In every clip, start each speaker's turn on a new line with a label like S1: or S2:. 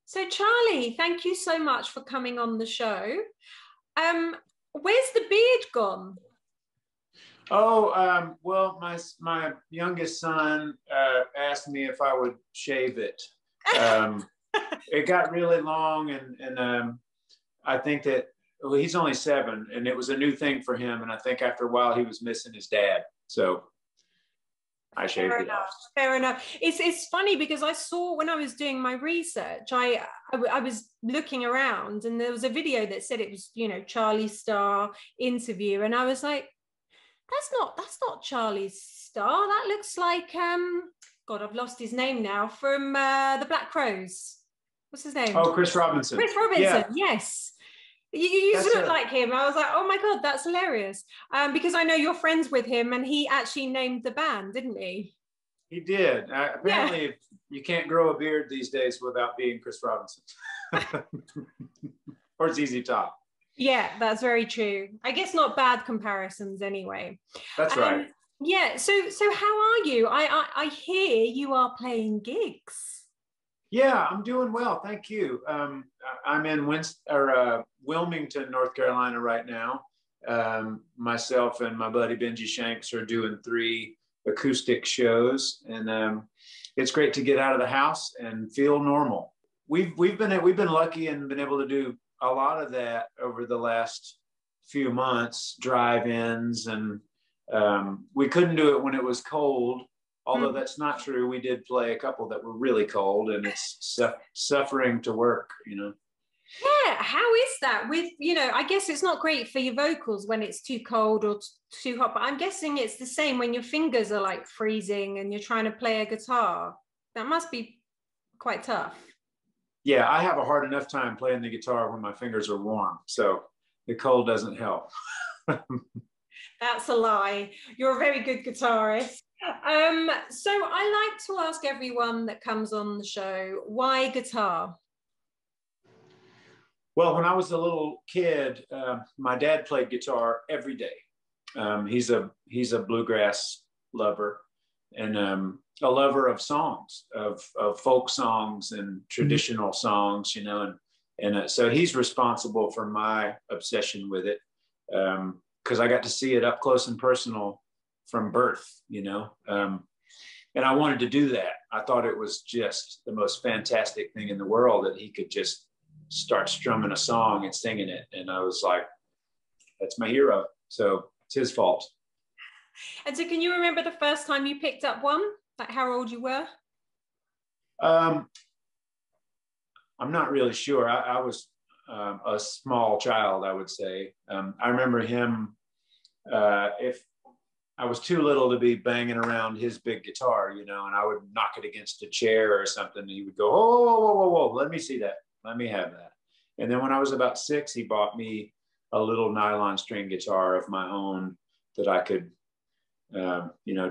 S1: So, Charlie, thank you so much for coming on the show. Where's the beard gone?
S2: Oh, well, my youngest son asked me if I would shave it. Um, it got really long, and I think that well, he's only 7, and it was a new thing for him. And I think after a while, he was missing his dad, so I shaved
S1: Fair
S2: it
S1: enough.
S2: off.
S1: Fair enough. It's funny because I saw when I was doing my research, I was looking around and there was a video that said it was Charlie Starr interview, and I was like, that's not Charlie Starr. That looks like God, I've lost his name now from the Black Crows. What's his name?
S2: Oh, Chris Robinson.
S1: Chris Robinson.
S2: Yeah,
S1: Yes. You used to
S2: that's
S1: look
S2: a
S1: like him. I was like, oh my God, that's hilarious. Because I know you're friends with him and he actually named the band, didn't he?
S2: he did.
S1: Yeah.
S2: Apparently, you can't grow a beard these days without being Chris Robinson, or ZZ Top.
S1: Yeah, that's very true. I guess not bad comparisons anyway.
S2: That's right.
S1: Um, yeah, so how are you? I hear you are playing gigs.
S2: Yeah, I'm doing well. Thank you. I'm in Wilmington, North Carolina right now. Myself and my buddy Benji Shanks are doing 3 acoustic shows, and it's great to get out of the house and feel normal. We've been lucky and been able to do a lot of that over the last few months, drive-ins, and we couldn't do it when it was cold. Although that's not true, we did play a couple that were really cold, and it's suffering to work.
S1: Yeah, how is that with, I guess it's not great for your vocals when it's too cold or too hot, but I'm guessing it's the same when your fingers are like freezing and you're trying to play a guitar. That must be quite tough.
S2: Yeah, I have a hard enough time playing the guitar when my fingers are warm, so the cold doesn't help.
S1: That's a lie. You're a very good guitarist. So I like to ask everyone that comes on the show, why guitar?
S2: Well, when I was a little kid, my dad played guitar every day. He's a bluegrass lover, and a lover of songs, of folk songs and traditional songs, and so he's responsible for my obsession with it, because I got to see it up close and personal from birth. And I wanted to do that. I thought it was just the most fantastic thing in the world that he could just start strumming a song and singing it. And I was like, that's my hero. So it's his fault.
S1: And so can you remember the first time you picked up one? Like how old you were?
S2: I'm not really sure. I was a small child, I would say. I remember him, if I was too little to be banging around his big guitar, and I would knock it against a chair or something. And he would go, oh, whoa, whoa, whoa, whoa, let me see that. Let me have that. And then when I was about 6, he bought me a little nylon string guitar of my own that I could,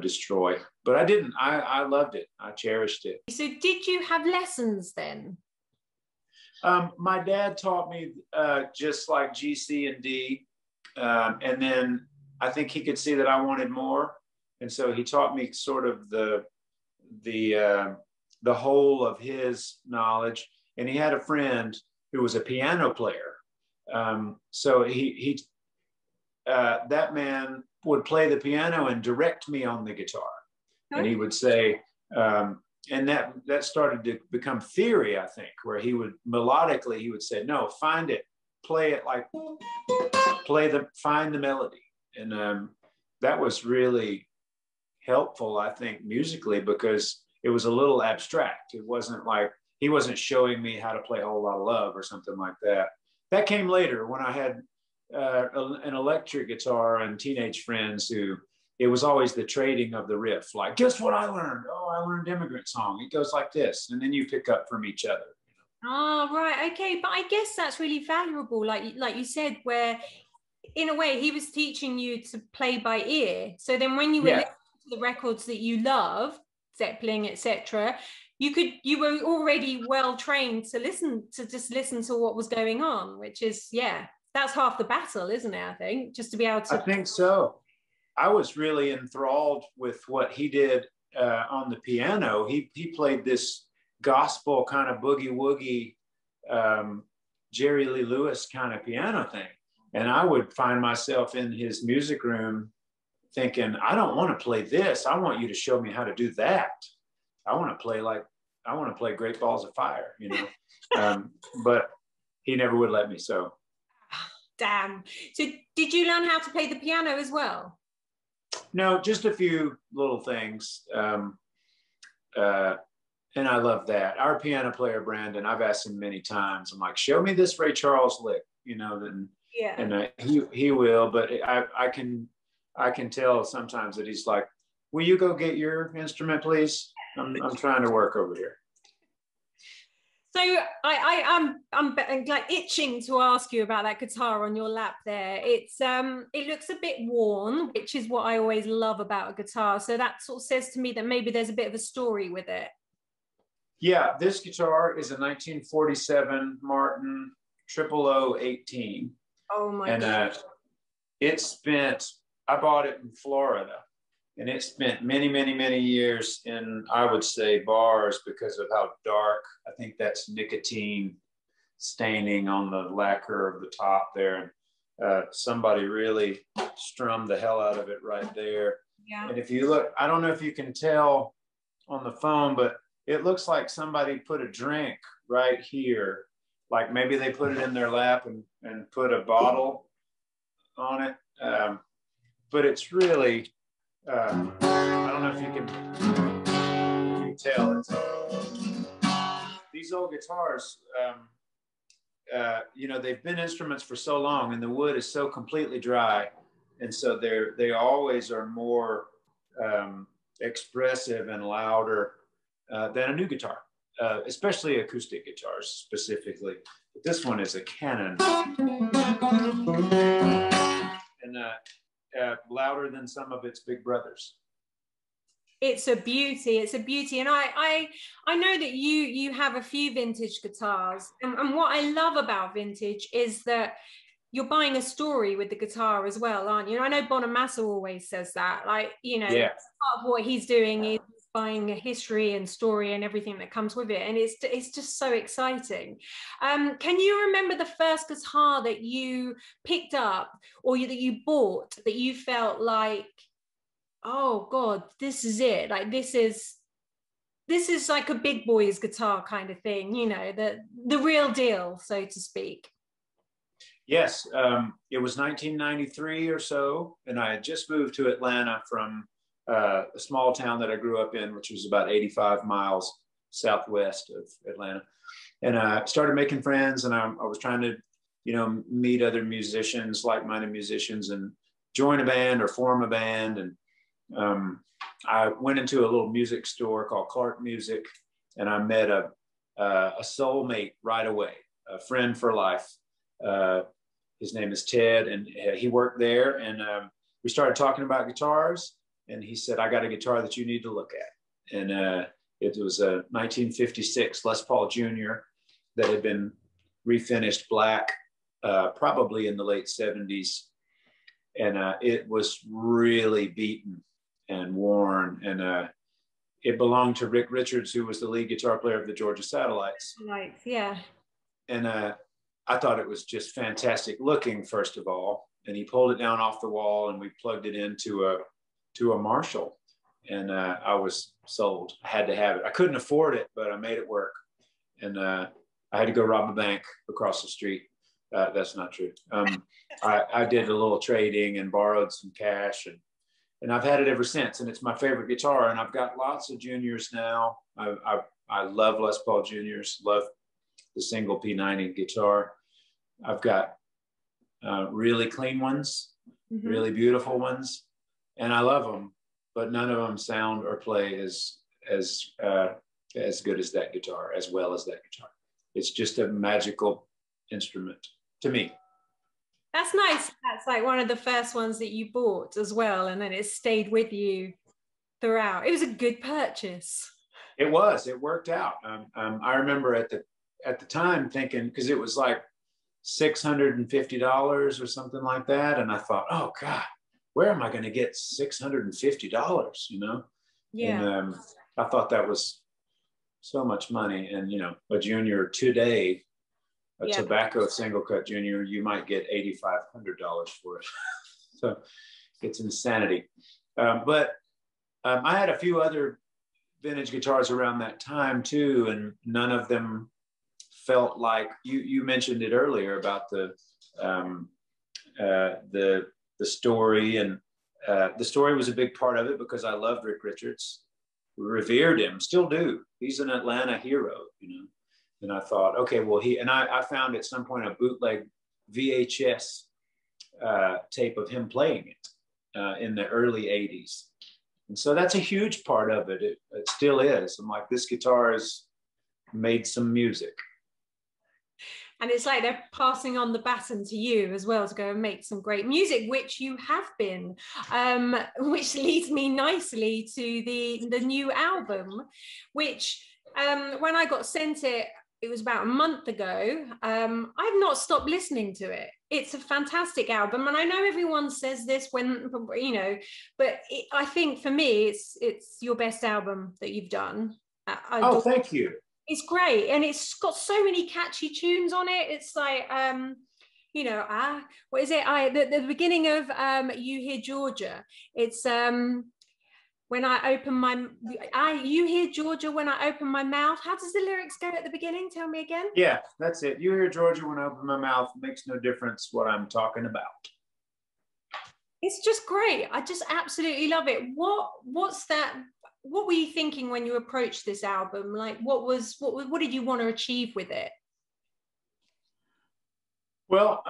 S2: destroy. But I didn't. I loved it. I cherished it.
S1: So did you have lessons then?
S2: My dad taught me just like G, C, and D. And then I think he could see that I wanted more. And so he taught me sort of the whole of his knowledge. And he had a friend who was a piano player. So that man would play the piano and direct me on the guitar. And he would say, and that started to become theory, I think, where melodically, he would say, no, find it, play it like, find the melody. And that was really helpful, I think, musically, because it was a little abstract. It wasn't like, he wasn't showing me how to play a whole lot of love or something like that. That came later when I had an electric guitar and teenage friends it was always the trading of the riff. Like, guess what I learned? Oh, I learned Immigrant Song. It goes like this. And then you pick up from each other.
S1: Oh, right. Okay. But I guess that's really valuable. Like you said, where in a way he was teaching you to play by ear. So then when you were listening to the records that you love, Zeppelin, etc., you were already well trained to just listen to what was going on, which is, that's half the battle, isn't it? I think, just to be able to.
S2: I think so. I was really enthralled with what he did on the piano. He played this gospel kind of boogie woogie Jerry Lee Lewis kind of piano thing. And I would find myself in his music room thinking, I don't want to play this. I want you to show me how to do that. I want to play Great Balls of Fire, you know. But he never would let me, so.
S1: Damn. So did you learn how to play the piano as well?
S2: No, just a few little things. And I love that. Our piano player, Brandon, I've asked him many times, I'm like, show me this Ray Charles lick, you know, then,
S1: yeah.
S2: And he will, but I can tell sometimes that he's like, will you go get your instrument, please? I'm trying to work over here.
S1: So I'm like itching to ask you about that guitar on your lap there. It looks a bit worn, which is what I always love about a guitar. So that sort of says to me that maybe there's a bit of a story with it.
S2: Yeah, this guitar is a 1947 Martin 00018.
S1: Oh my God.
S2: And I bought it in Florida, and it spent many, many, many years in, I would say, bars because of how dark. I think that's nicotine staining on the lacquer of the top there. Somebody really strummed the hell out of it right there.
S1: Yeah.
S2: And if you look, I don't know if you can tell on the phone, but it looks like somebody put a drink right here. Like maybe they put it in their lap and put a bottle on it. But it's really, I don't know if you can tell. These old guitars, you know, they've been instruments for so long, and the wood is so completely dry. And so they always are more expressive and louder than a new guitar, especially acoustic guitars specifically. But this one is a Canon. And louder than some of its big brothers.
S1: It's a beauty. It's a beauty. And I know that you have a few vintage guitars. And what I love about vintage is that you're buying a story with the guitar as well, aren't you? I know Bonamassa always says that. Like, you know,
S2: yeah.
S1: Part of what he's doing is buying a history and story and everything that comes with it. And it's just so exciting. Can you remember the first guitar that you picked up or that you bought that you felt like, oh God, this is it. Like, this is like a big boy's guitar kind of thing, you know, the real deal, so to speak.
S2: Yes, it was 1993 or so, and I had just moved to Atlanta from a small town that I grew up in, which was about 85 miles southwest of Atlanta. And I started making friends, and I was trying to, you know, meet other musicians, like-minded musicians, and join a band or form a band. And I went into a little music store called Clark Music, and I met a soulmate right away, a friend for life. His name is Ted, and he worked there. And we started talking about guitars, and he said, I got a guitar that you need to look at. And it was a 1956 Les Paul Jr. that had been refinished black, probably in the late 70s. And it was really beaten and worn. And it belonged to Rick Richards, who was the lead guitar player of the Georgia Satellites.
S1: Right, yeah.
S2: And I thought it was just fantastic looking, first of all. And he pulled it down off the wall, and we plugged it into a Marshall. And I was sold. I had to have it. I couldn't afford it, but I made it work. And I had to go rob a bank across the street. That's not true. I did a little trading and borrowed some cash, and I've had it ever since. And it's my favorite guitar. And I've got lots of juniors now. I love Les Paul Juniors. Love the single P90 guitar. I've got really clean ones, really beautiful ones, and I love them. But none of them sound or play as good as that guitar, as well as that guitar. It's just a magical instrument to me.
S1: That's nice. That's like one of the first ones that you bought as well, and then it stayed with you throughout. It was a good purchase.
S2: It was. It worked out. I remember at the time thinking, because it was like $650 or something like that, and I thought, oh God, where am I going to get $650? You know?
S1: Yeah.
S2: And I thought that was so much money. And you know, a junior today a tobacco single cut junior, you might get $8,500 for it. So it's insanity. But I had a few other vintage guitars around that time too, and none of them felt like you mentioned it earlier about the story, and the story was a big part of it because I loved Rick Richards, revered him, still do. He's an Atlanta hero, you know. And I thought, okay, well, I found at some point a bootleg VHS tape of him playing it in the early 80s. And so that's a huge part of it. It still is. I'm like, this guitar has made some music.
S1: And it's like they're passing on the baton to you as well to go and make some great music, which you have been, which leads me nicely to the new album, which when I got sent it, it was about a month ago. I've not stopped listening to it. It's a fantastic album. And I know everyone says this when, you know, but I think for me, it's your best album that you've done.
S2: Oh, thank you.
S1: It's great. And it's got so many catchy tunes on it. It's like, you know, what is it? The beginning of You Hear Georgia. It's when I open you hear Georgia when I open my mouth. How does the lyrics go at the beginning? Tell me again.
S2: Yeah, that's it. You hear Georgia when I open my mouth. Makes no difference what I'm talking about.
S1: It's just great. I just absolutely love it. What's that? What were you thinking when you approached this album? Like, what did you want to achieve with it?
S2: Well,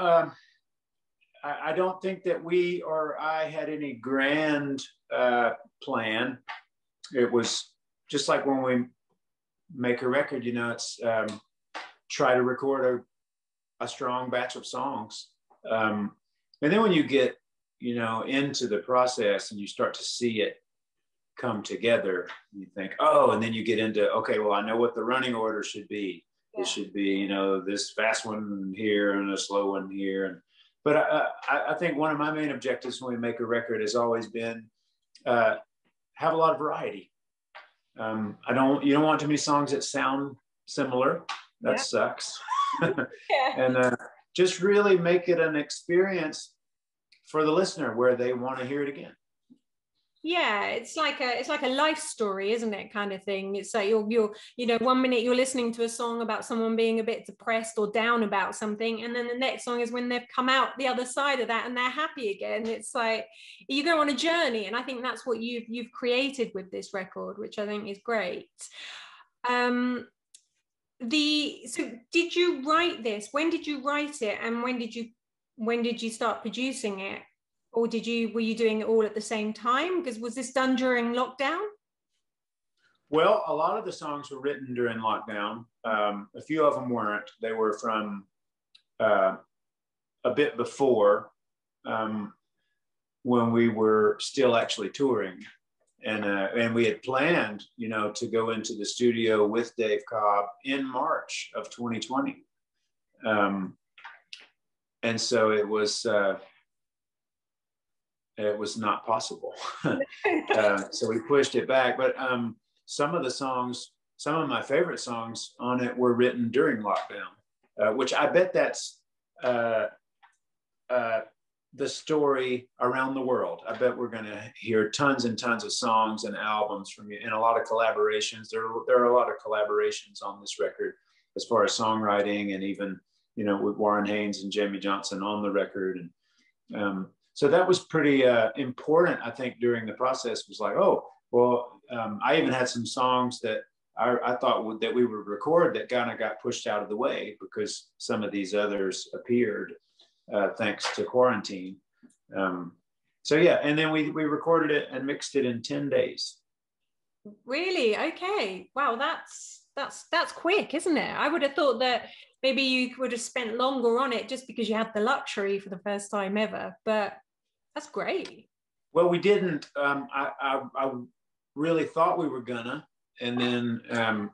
S2: I don't think that we or I had any grand plan. It was just like when we make a record, you know, it's try to record a strong batch of songs. And then when you get, you know, into the process and you start to see it come together, you think, oh, and then you get into, okay, well, I know what the running order should be. Yeah. It should be, you know, this fast one here and a slow one here. But I think one of my main objectives when we make a record has always been have a lot of variety. You don't want too many songs that sound similar. That sucks. Yeah. And just really make it an experience for the listener where they want to hear it again.
S1: Yeah, it's like a life story, isn't it, kind of thing. It's like you're you know, 1 minute you're listening to a song about someone being a bit depressed or down about something, and then the next song is when they've come out the other side of that and they're happy again. It's like you go on a journey, and I think that's what you've created with this record, which I think is great. So did you write this? When did you write it, and when did you start producing it? Or were you doing it all at the same time? Because was this done during lockdown?
S2: Well, a lot of the songs were written during lockdown. A few of them weren't. They were from a bit before when we were still actually touring. And we had planned, you know, to go into the studio with Dave Cobb in March of 2020. And so it was not possible. So we pushed it back. But some of my favorite songs on it were written during lockdown, which I bet that's the story around the world. I bet we're going to hear tons and tons of songs and albums from you, and a lot of collaborations. There are a lot of collaborations on this record as far as songwriting, and even, you know, with Warren Haynes and Jamie Johnson on the record. And so that was pretty important, I think, during the process. Was like, oh, well, I even had some songs that I thought that we would record that kind of got pushed out of the way because some of these others appeared thanks to quarantine. So yeah, and then we recorded it and mixed it in 10 days.
S1: Really? Okay. Wow, that's quick, isn't it? I would have thought that maybe you would have spent longer on it just because you had the luxury for the first time ever, but that's great.
S2: Well, we didn't. I really thought we were gonna, and then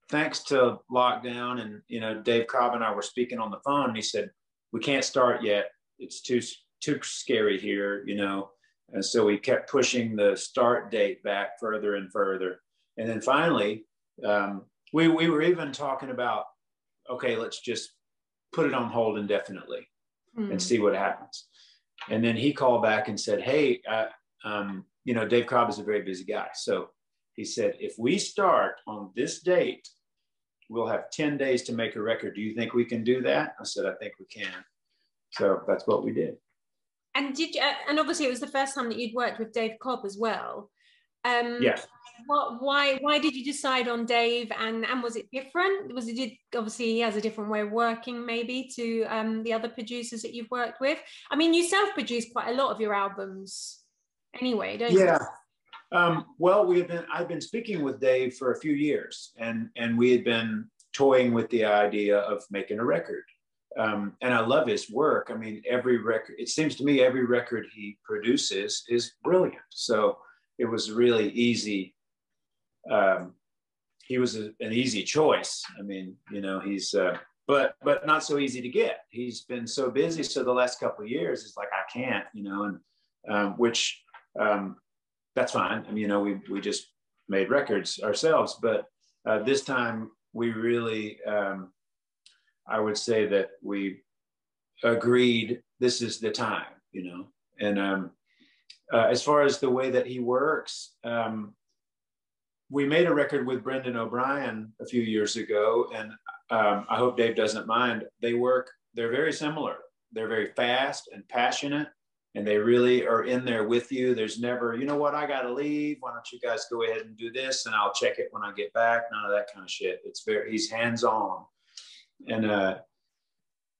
S2: thanks to lockdown, and, you know, Dave Cobb and I were speaking on the phone, and he said, we can't start yet. It's too scary here, you know. And so we kept pushing the start date back further and further. And then finally, we were even talking about, okay, let's just put it on hold indefinitely and see what happens. And then he called back and said, hey, you know, Dave Cobb is a very busy guy. So he said, if we start on this date, we'll have 10 days to make a record. Do you think we can do that? I said, I think we can. So that's what we did.
S1: And did you, and obviously it was the first time that you'd worked with Dave Cobb as well.
S2: Yes.
S1: Why did you decide on Dave, and was it different? Obviously he has a different way of working maybe to the other producers that you've worked with. I mean, you self-produce quite a lot of your albums anyway, don't you?
S2: Yeah. Well, I've been speaking with Dave for a few years, and we had been toying with the idea of making a record. And I love his work. I mean, it seems to me every record he produces is brilliant. So it was really easy. He was an easy choice. I mean, you know, he's, but not so easy to get. He's been so busy. So the last couple of years, it's like, I can't, you know, and which, that's fine. I mean, you know, we just made records ourselves, but this time we really, I would say that we agreed this is the time, you know. And as far as the way that he works, we made a record with Brendan O'Brien a few years ago, and I hope Dave doesn't mind. They're very similar. They're very fast and passionate, and they really are in there with you. There's never, you know what, I gotta leave. Why don't you guys go ahead and do this, and I'll check it when I get back. None of that kind of shit. He's hands-on. And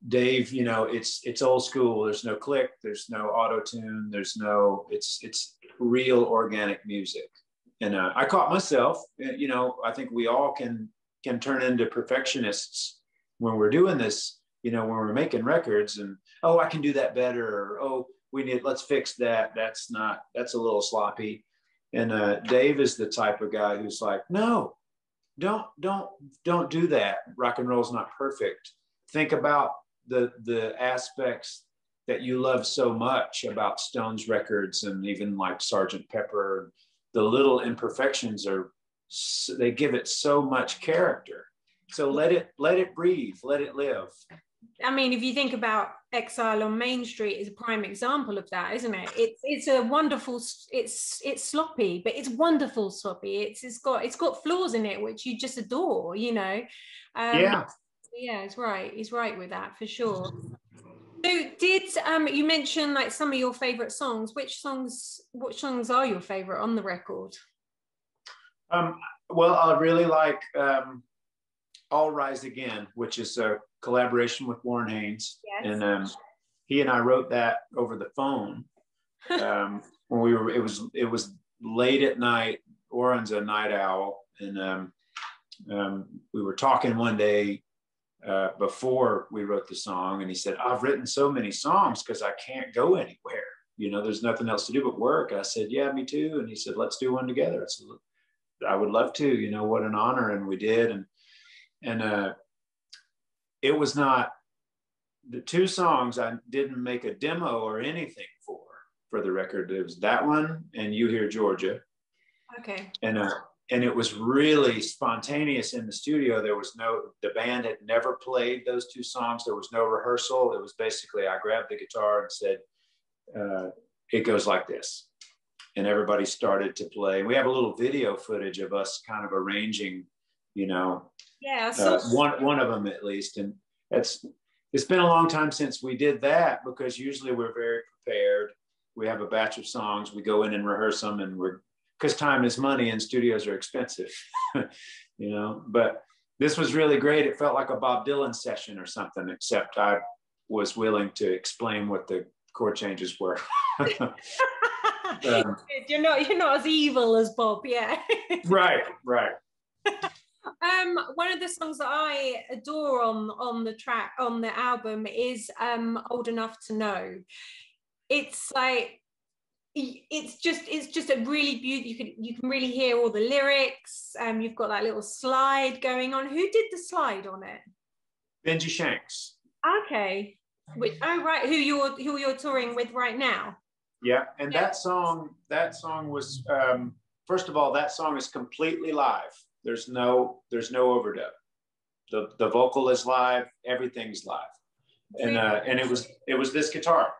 S2: Dave, you know, it's old school. There's no click, there's no auto-tune, it's real organic music. And I caught myself, you know, I think we all can turn into perfectionists when we're doing this, you know, when we're making records, and, oh, I can do that better, or, oh, let's fix that. That's a little sloppy. And Dave is the type of guy who's like, no, don't do that. Rock and roll's not perfect. Think about the aspects that you love so much about Stones records, and even like Sgt. Pepper. The little imperfections they give it so much character. So let it breathe, let it live.
S1: I mean, if you think about Exile on Main Street is a prime example of that, isn't it? It's a wonderful, it's sloppy, but it's wonderful sloppy. It's got flaws in it which you just adore, you know. Yeah, it's right. He's right with that for sure. So did you mention like some of your favorite songs? What songs are your favorite on the record?
S2: Well, I really like All Rise Again, which is a collaboration with Warren Haynes. Yes. And he and I wrote that over the phone when it was late at night. Warren's a night owl, and we were talking one day before we wrote the song, and he said, I've written so many songs because I can't go anywhere. You know, there's nothing else to do but work. I said, yeah, me too. And he said, let's do one together. I said, I would love to, you know, what an honor. And we did. And it was not, the two songs I didn't make a demo or anything for the record. It was that one and You Hear Georgia.
S1: Okay.
S2: And it was really spontaneous in the studio. The band had never played those two songs. There was no rehearsal. It was basically, I grabbed the guitar and said, it goes like this. And everybody started to play. We have a little video footage of us kind of arranging, you know, one of them at least. And it's been a long time since we did that, because usually we're very prepared. We have a batch of songs. We go in and rehearse them, and because time is money and studios are expensive, you know. But this was really great. It felt like a Bob Dylan session or something, except I was willing to explain what the chord changes were.
S1: You're not as evil as Bob, yeah.
S2: Right.
S1: One of the songs that I adore on the album is Old Enough to Know. It's like, it's just a really beautiful, you can really hear all the lyrics. You've got that little slide going on. Who did the slide on it?
S2: Benji Shanks.
S1: Okay. Right, who you're touring with right now?
S2: Yeah, and that song was first of all, that song is completely live. There's no overdub. The vocal is live, everything's live. And it was this guitar.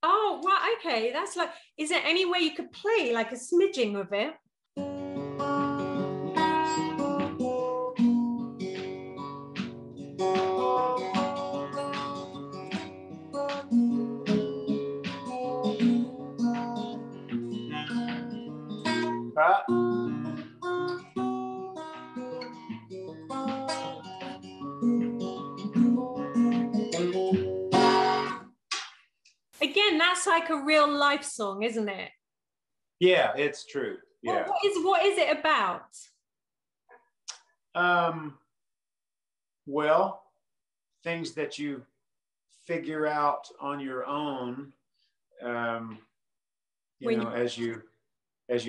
S1: Oh, well, okay. That's like, is there any way you could play like a smidging of it? Again, that's like a real life song, isn't it?
S2: Yeah, it's true. Yeah.
S1: What is it about?
S2: Well, things that you figure out on your own, as you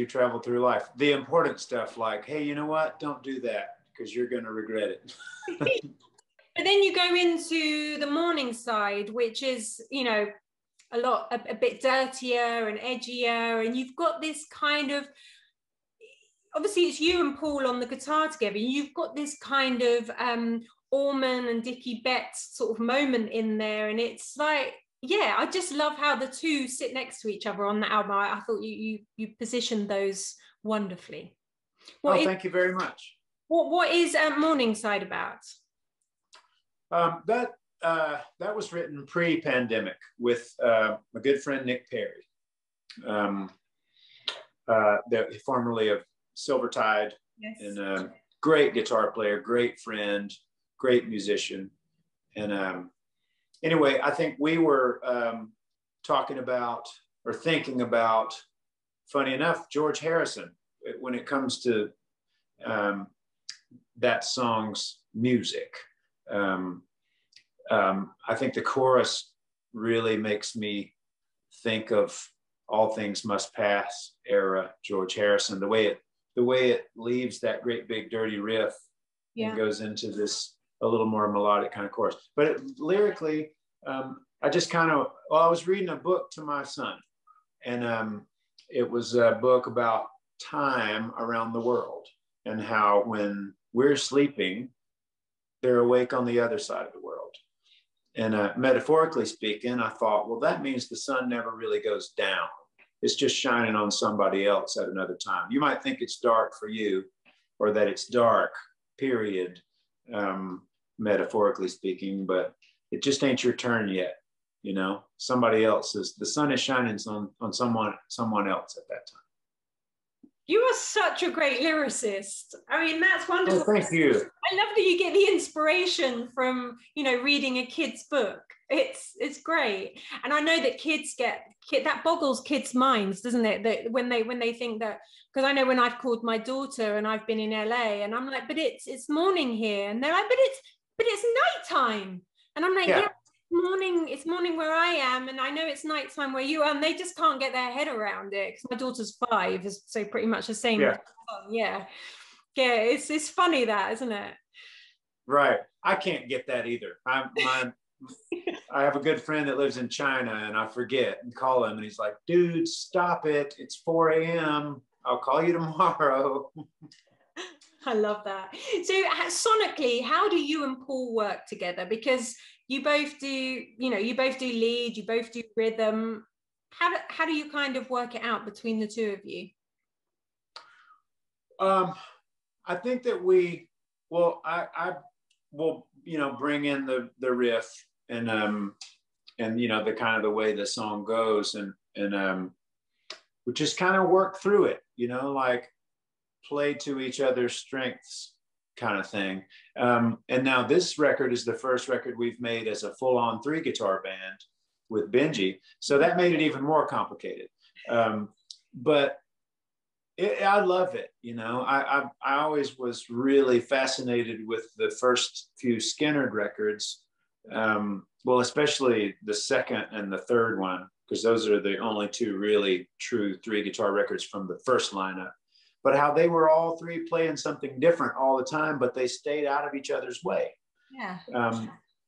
S2: travel through life. The important stuff, like, hey, you know what? Don't do that because you're going to regret it.
S1: But then you go into the morning side, which is, a bit dirtier and edgier, and you've got this kind of, obviously it's you and Paul on the guitar together, you've got this kind of Allman and Dickie Betts sort of moment in there, and it's like, yeah, I just love how the two sit next to each other on the album. I thought you positioned those wonderfully.
S2: Thank you very much.
S1: What is Morningside about?
S2: That was written pre-pandemic with a good friend, Nick Perry, formerly of Silvertide, yes. And a great guitar player, great friend, great musician. And anyway, I think we were talking about or thinking about, funny enough, George Harrison when it comes to that song's music. I think the chorus really makes me think of All Things Must Pass era George Harrison, the way it leaves that great big dirty riff, yeah, and goes into this a little more melodic kind of chorus. But lyrically, I just kind of, I was reading a book to my son, and it was a book about time around the world and how when we're sleeping, they're awake on the other side of the world. And metaphorically speaking, I thought, well, that means the sun never really goes down. It's just shining on somebody else at another time. You might think it's dark for you, or that it's dark, period, metaphorically speaking, but it just ain't your turn yet. Somebody else the sun is shining on someone else at that time.
S1: You are such a great lyricist. I mean, that's wonderful.
S2: Oh, thank you.
S1: I love that you get the inspiration from, reading a kid's book. It's great. And I know that that boggles kids' minds, doesn't it? That when they think that, because I know when I've called my daughter and I've been in LA and I'm like, but it's morning here. And they're like, but it's nighttime. And I'm like, yeah, it's morning where I am, and I know it's nighttime where you are, and they just can't get their head around it because my daughter's 5, so pretty much the same. Yeah. It's funny that, isn't it?
S2: Right. I can't get that either. I have a good friend that lives in China, and I forget and call him, and he's like, dude, stop it. It's 4 a.m. I'll call you tomorrow.
S1: I love that. So sonically, how do you and Paul work together? Because you both do lead, you both do rhythm. How do you kind of work it out between the two of you?
S2: I think that I will, bring in the riff and the kind of the way the song goes, and we just kind of work through it, like play to each other's strengths kind of thing. And now this record is the first record we've made as a full-on 3-guitar band with Benji. So that made it even more complicated. But I love it. I always was really fascinated with the first few Skinner records. Well, especially the second and the third one, because those are the only 2 really true 3-guitar records from the first lineup. But how they were all 3 playing something different all the time, but they stayed out of each other's way. Yeah.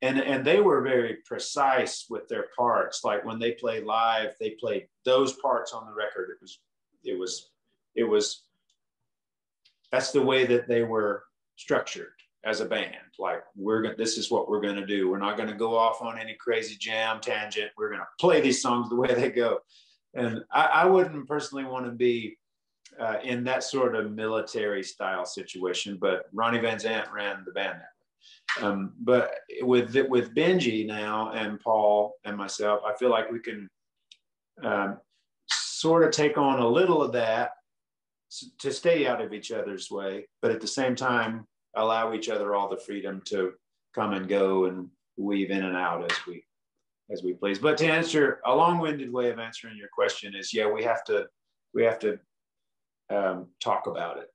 S2: And they were very precise with their parts. Like when they played live, they played those parts on the record. It was that's the way that they were structured. as a band. Like this is what we're gonna do. We're not gonna go off on any crazy jam tangent. We're gonna play these songs the way they go. And I wouldn't personally want to be in that sort of military style situation, but Ronnie Van Zant ran the band that way. But with Benji now and Paul and myself, I feel like we can sort of take on a little of that to stay out of each other's way, but at the same time, allow each other all the freedom to come and go and weave in and out as we please. But to answer, a long-winded way of answering your question is, yeah, we have to talk about it.